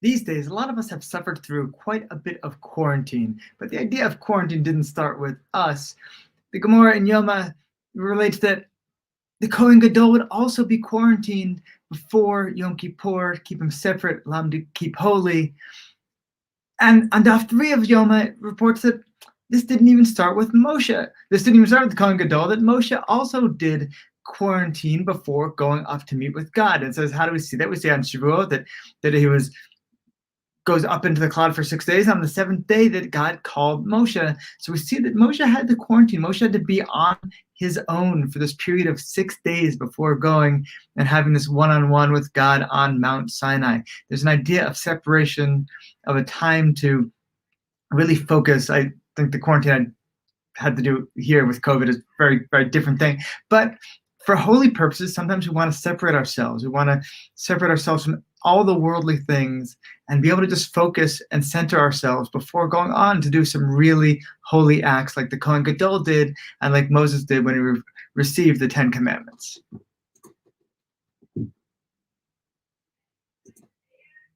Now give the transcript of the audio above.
These days, a lot of us have suffered through quite a bit of quarantine, but the idea of quarantine didn't start with us. The Gemara in Yoma relates that the Kohen Gadol would also be quarantined before Yom Kippur, keep him separate, allow him to keep holy. And on Daf 3 of Yoma, it reports that this didn't even start with Moshe. This didn't even start with the Kohen Gadol, that Moshe also did quarantine before going up to meet with God. And says, how do we see that? We see on Shavuot that he goes up into the cloud for 6 days. On the seventh day that God called Moshe. So we see that Moshe had to quarantine. Moshe had to be on his own for this period of 6 days before going and having this one-on-one with God on Mount Sinai. There's an idea of separation, of a time to really focus. I think the quarantine I had to do here with COVID is a very, very different thing. But for holy purposes, sometimes we want to separate ourselves. We want to separate ourselves from all the worldly things and be able to just focus and center ourselves before going on to do some really holy acts like the Kohen Gadol did and like Moses did when he received the 10 Commandments.